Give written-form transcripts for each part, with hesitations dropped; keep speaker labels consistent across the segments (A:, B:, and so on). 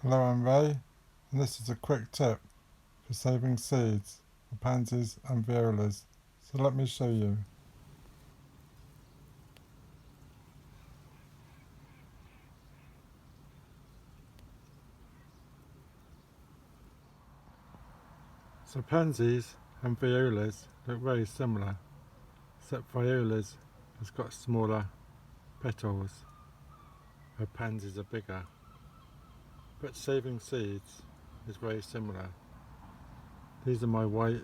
A: Hello, I'm Ray, and this is a quick tip for saving seeds for pansies and violas. So let me show you. So pansies and violas look very similar, except violas has got smaller petals, where pansies are bigger. But saving seeds is very similar. These are my white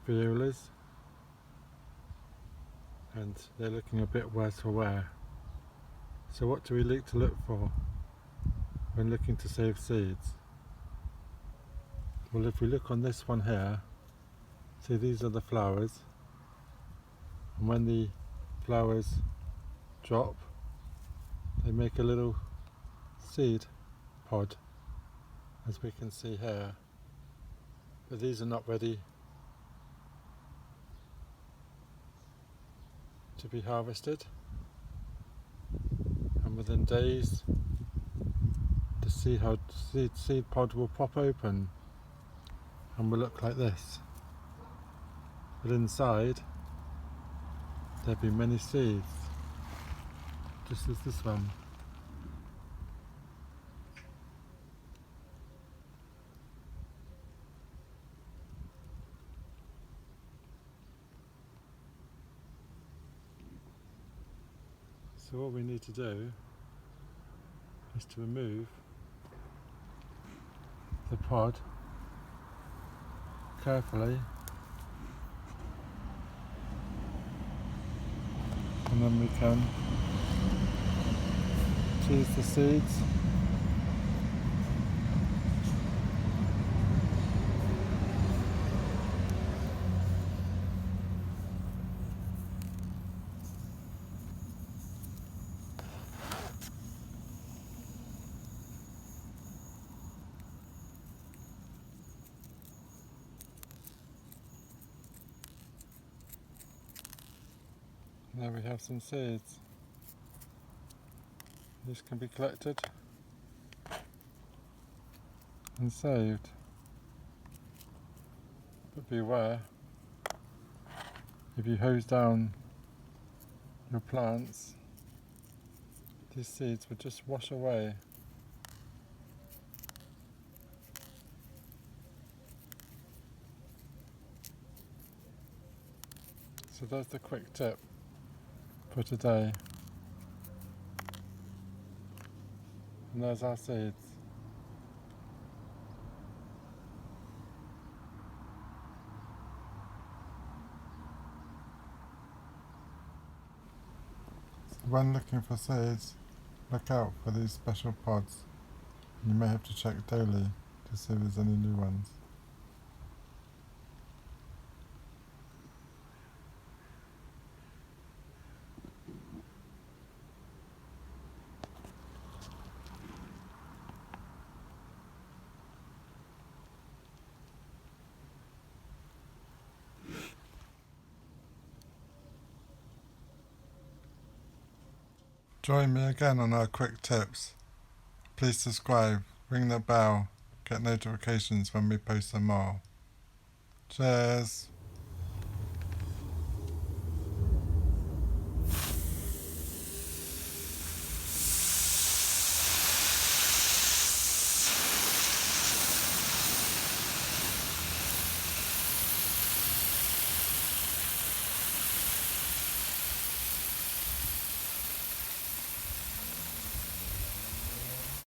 A: violas, and they're looking a bit worse for wear. So what do we need to look for when looking to save seeds? Well, if we look on this one here, see these are the flowers, and when the flowers drop, they make a little seed pod, as we can see here. But these are not ready to be harvested, and within days the seed pod will pop open and will look like this. But inside there'll be many seeds, just as this one. So all we need to do is to remove the pod carefully, and then we can choose the seeds. There we have some seeds. These can be collected and saved. But beware, if you hose down your plants, these seeds will just wash away. So that's the quick tip for today. And there's our seeds. When looking for seeds, look out for these special pods. You may have to check daily to see if there's any new ones. Join me again on our quick tips. Please subscribe, ring the bell, get notifications when we post some more. Cheers!